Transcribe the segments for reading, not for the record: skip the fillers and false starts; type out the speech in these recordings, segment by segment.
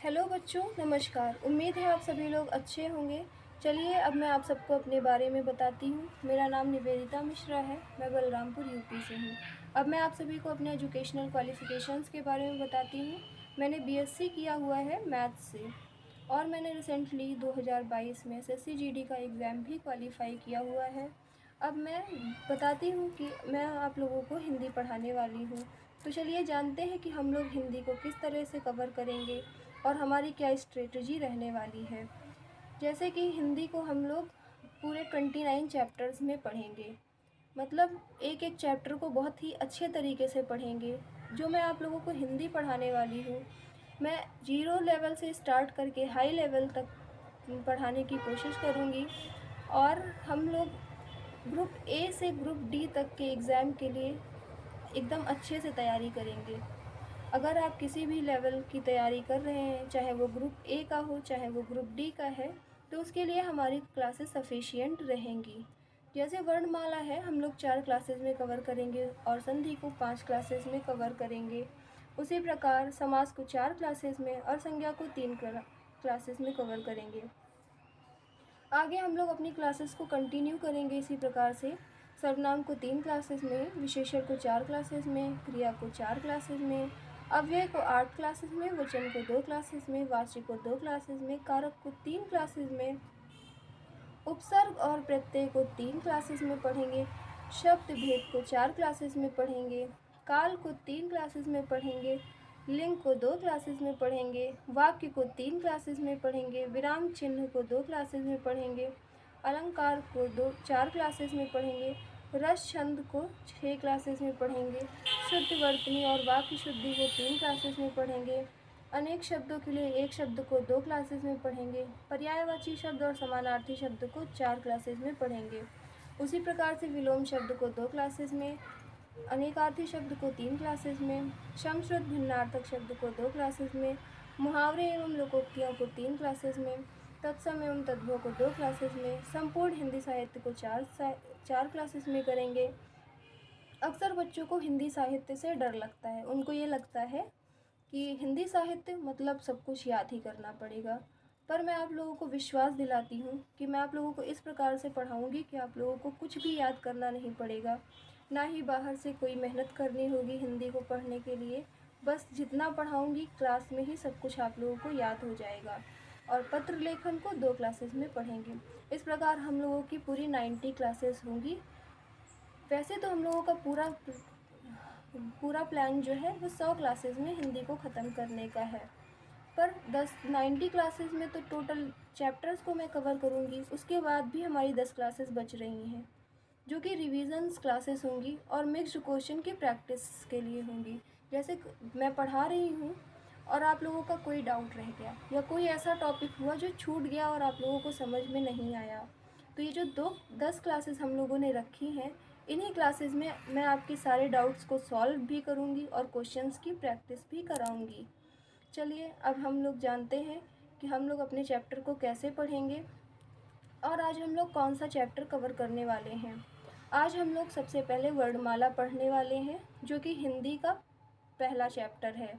Hello बच्चों, नमस्कार। उम्मीद है आप सभी लोग अच्छे होंगे। चलिए अब मैं आप सबको अपने बारे में बताती हूँ। मेरा नाम निवेदिता मिश्रा है। मैं बलरामपुर यूपी से हूँ। अब मैं आप सभी को अपने एजुकेशनल क्वालिफ़िकेशंस के बारे में बताती हूँ। मैंने बीएससी किया हुआ है मैथ्स से और मैंने रिसेंटली 2022 में एसएससी जीडी का एग्ज़ाम भी क्वालिफ़ाई किया हुआ है। अब मैं बताती हूँ कि मैं आप लोगों को हिंदी पढ़ाने वाली हूँ। तो चलिए जानते हैं कि हम लोग हिंदी को किस तरह से कवर करेंगे और हमारी क्या स्ट्रेटजी रहने वाली है। जैसे कि हिंदी को हम लोग पूरे 29 चैप्टर्स में पढ़ेंगे। मतलब एक एक चैप्टर को बहुत ही अच्छे तरीके से पढ़ेंगे। जो मैं आप लोगों को हिंदी पढ़ाने वाली हूँ, मैं ज़ीरो लेवल से स्टार्ट करके हाई लेवल तक पढ़ाने की कोशिश करूँगी। और हम लोग ग्रुप ए से ग्रुप डी तक के एग्ज़ाम के लिए एकदम अच्छे से तैयारी करेंगे। अगर आप किसी भी लेवल की तैयारी कर रहे हैं, चाहे वो ग्रुप ए का हो चाहे वो ग्रुप डी का है, तो उसके लिए हमारी क्लासेस सफिशिएंट रहेंगी। जैसे वर्णमाला है, हम लोग 4 क्लासेस में कवर करेंगे और संधि को 5 क्लासेस में कवर करेंगे। उसी प्रकार समास को 4 क्लासेस में और संज्ञा को 3 क्लासेस में कवर करेंगे। आगे हम लोग अपनी क्लासेस को कंटिन्यू करेंगे इसी प्रकार से। सर्वनाम को 3 क्लासेस में, विशेषण को 4 क्लासेस में, क्रिया को 4 क्लासेस में, अव्यय को 8 क्लासेस में, वचन को 2 क्लासेस में, वाच्य को 2 क्लासेस में, कारक को 3 क्लासेस में, उपसर्ग और प्रत्यय को 3 क्लासेस में पढ़ेंगे, शब्द भेद को 4 क्लासेस में पढ़ेंगे, काल को 3 क्लासेस में पढ़ेंगे, लिंग को 2 क्लासेस में पढ़ेंगे, वाक्य को 3 क्लासेस में पढ़ेंगे, विराम चिन्ह को 2 क्लासेस में पढ़ेंगे, अलंकार को 4 क्लासेस में पढ़ेंगे, रस छंद को 6 क्लासेस में पढ़ेंगे, शुद्ध वर्तनी और वाक्य शुद्धि को 3 क्लासेस में पढ़ेंगे, अनेक शब्दों के लिए एक शब्द को 2 क्लासेस में पढ़ेंगे, पर्यायवाची शब्द और समानार्थी शब्द को 4 क्लासेस में पढ़ेंगे। उसी प्रकार से विलोम शब्द को 2 क्लासेस में, अनेकार्थी शब्द को 3 क्लासेस में, समश्रुत भिन्नार्थक शब्द को 2 क्लासेस में, मुहावरे एवं लोकोक्तियों को 3 क्लासेस में, तत्सम एवं तद्भव को 2 क्लासेस में, संपूर्ण हिंदी साहित्य को 4 क्लासेस में करेंगे। अक्सर बच्चों को हिंदी साहित्य से डर लगता है। उनको ये लगता है कि हिंदी साहित्य मतलब सब कुछ याद ही करना पड़ेगा। पर मैं आप लोगों को विश्वास दिलाती हूँ कि मैं आप लोगों को इस प्रकार से पढ़ाऊँगी कि आप लोगों को कुछ भी याद करना नहीं पड़ेगा, ना ही बाहर से कोई मेहनत करनी होगी हिंदी को पढ़ने के लिए। बस जितना पढ़ाऊँगी क्लास में ही सब कुछ आप लोगों को याद हो जाएगा। और पत्र लेखन को 2 क्लासेस में पढ़ेंगे। इस प्रकार हम लोगों की पूरी 90 क्लासेस होंगी। वैसे तो हम लोगों का पूरा प्लान जो है वो 100 क्लासेस में हिंदी को ख़त्म करने का है। पर 90 क्लासेस में तो टोटल चैप्टर्स को मैं कवर करूँगी। उसके बाद भी हमारी 10 क्लासेस बच रही हैं, जो कि रिवीजन्स क्लासेस होंगी और मिक्स्ड क्वेश्चन की प्रैक्टिस के लिए होंगी। जैसे मैं पढ़ा रही हूँ और आप लोगों का कोई डाउट रह गया या कोई ऐसा टॉपिक हुआ जो छूट गया और आप लोगों को समझ में नहीं आया, तो ये जो 10 क्लासेस हम लोगों ने रखी हैं, इन्हीं क्लासेस में मैं आपके सारे डाउट्स को सॉल्व भी करूँगी और क्वेश्चंस की प्रैक्टिस भी कराऊँगी। चलिए अब हम लोग जानते हैं कि हम लोग अपने चैप्टर को कैसे पढ़ेंगे और आज हम लोग कौन सा चैप्टर कवर करने वाले हैं। आज हम लोग सबसे पहले वर्णमाला पढ़ने वाले हैं, जो कि हिंदी का पहला चैप्टर है।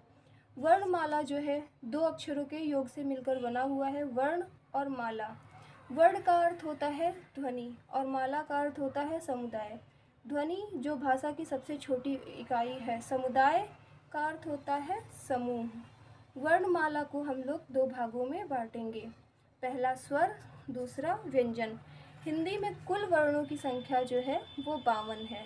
वर्णमाला जो है 2 अक्षरों के योग से मिलकर बना हुआ है, वर्ण और माला। वर्ण का अर्थ होता है ध्वनि और माला का अर्थ होता है समुदाय। ध्वनि जो भाषा की सबसे छोटी इकाई है, समुदाय का अर्थ होता है समूह। वर्णमाला को हम लोग 2 भागों में बांटेंगे, पहला स्वर, दूसरा व्यंजन। हिंदी में कुल वर्णों की संख्या जो है वो 52 है।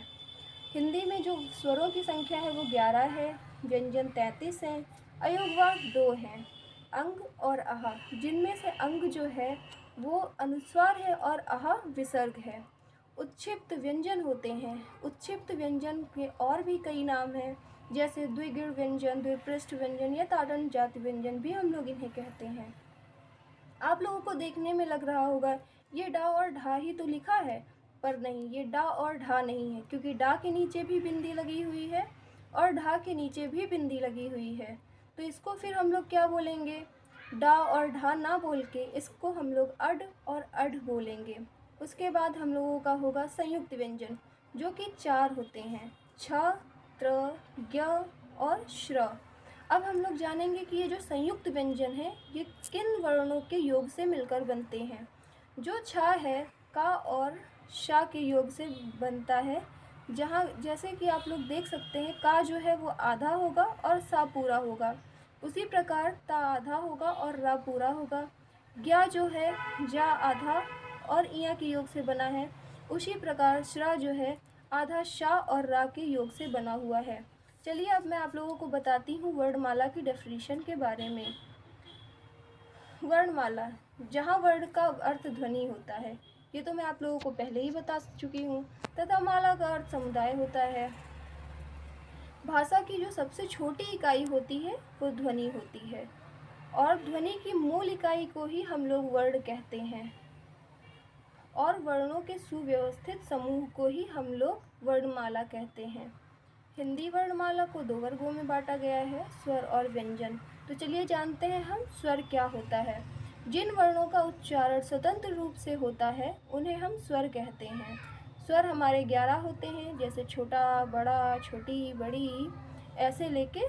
हिंदी में जो स्वरों की संख्या है वो 11 है, व्यंजन 33 हैं, अयोगवाक 2 हैं, अंग और आह, जिनमें से अंग जो है वो अनुस्वार है और आह विसर्ग है। उत्क्षिप्त व्यंजन होते हैं। उत्क्षिप्त व्यंजन के और भी कई नाम हैं, जैसे द्विगुण व्यंजन, द्विपृष्ठ व्यंजन या ताड़न जाति व्यंजन भी हम लोग इन्हें कहते हैं। आप लोगों को देखने में लग रहा होगा ये डा और ढा ही तो लिखा है, पर नहीं, ये डा और ढा नहीं है, क्योंकि डा के नीचे भी बिंदी लगी हुई है और ढा के नीचे भी बिंदी लगी हुई है। तो इसको फिर हम लोग क्या बोलेंगे? डा और ढा ना बोल के इसको हम लोग अड और अढ़ बोलेंगे। उसके बाद हम लोगों का होगा संयुक्त व्यंजन, जो कि 4 होते हैं, छ, त्र, ज्ञ और श्र। अब हम लोग जानेंगे कि ये जो संयुक्त व्यंजन है ये किन वर्णों के योग से मिलकर बनते हैं। जो छा है का और शा के योग से बनता है, जहाँ जैसे कि आप लोग देख सकते हैं का जो है वो आधा होगा और सा पूरा होगा। उसी प्रकार ता आधा होगा और रा पूरा होगा। ज्ञा जो है जा आधा और इया के योग से बना है। उसी प्रकार श्रा जो है आधा शा और रा के योग से बना हुआ है। चलिए अब मैं आप लोगों को बताती हूँ वर्णमाला की डेफिनेशन के बारे में। वर्णमाला, जहाँ वर्ण का अर्थ ध्वनि होता है, ये तो मैं आप लोगों को पहले ही बता चुकी हूँ। तथा माला का अर्थ समुदाय होता है। भाषा की जो सबसे छोटी इकाई होती है वो ध्वनि होती है, और ध्वनि की मूल इकाई को ही हम लोग वर्ण कहते हैं, और वर्णों के सुव्यवस्थित समूह को ही हम लोग वर्णमाला कहते हैं। हिंदी वर्णमाला को 2 वर्गों में बांटा गया है, स्वर और व्यंजन। तो चलिए जानते हैं हम स्वर क्या होता है। जिन वर्णों का उच्चारण स्वतंत्र रूप से होता है उन्हें हम स्वर कहते हैं। स्वर हमारे 11 होते हैं, जैसे छोटा, बड़ा, छोटी, बड़ी, ऐसे लेके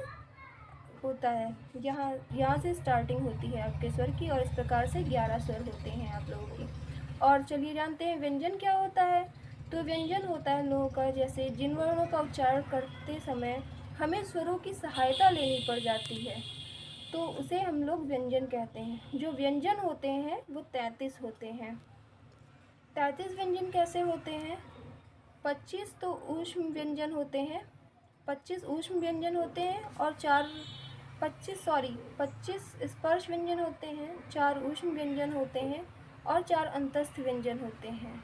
होता है। यहाँ से स्टार्टिंग होती है आपके स्वर की, और इस प्रकार से 11 स्वर होते हैं आप लोगों के। और चलिए जानते हैं व्यंजन क्या होता है। तो व्यंजन होता है लोगों का, जैसे जिन वर्णों का उच्चारण करते समय हमें स्वरों की सहायता लेनी पड़ जाती है, तो उसे हम लोग व्यंजन कहते हैं। जो व्यंजन होते हैं वो 33 होते हैं। 33 व्यंजन कैसे होते हैं? 25 तो ऊष्म व्यंजन होते हैं, 25 ऊष्म व्यंजन होते हैं, और 25 स्पर्श व्यंजन होते हैं, 4 ऊष्म व्यंजन होते हैं, और 4 अंतस्थ व्यंजन होते हैं।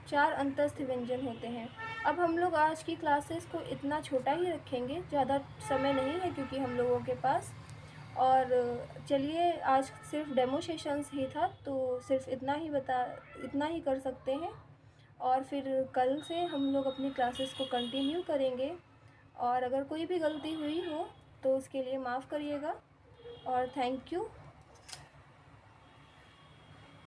4 अंतस्थ व्यंजन होते हैं। अब हम लोग आज की क्लासेस को इतना छोटा ही रखेंगे, ज़्यादा समय नहीं है क्योंकि हम लोगों के पास। और चलिए आज सिर्फ डेमो सेशंस ही था, तो सिर्फ इतना ही कर सकते हैं, और फिर कल से हम लोग अपनी क्लासेस को कंटिन्यू करेंगे। और अगर कोई भी गलती हुई हो तो उसके लिए माफ़ करिएगा, और थैंक यू।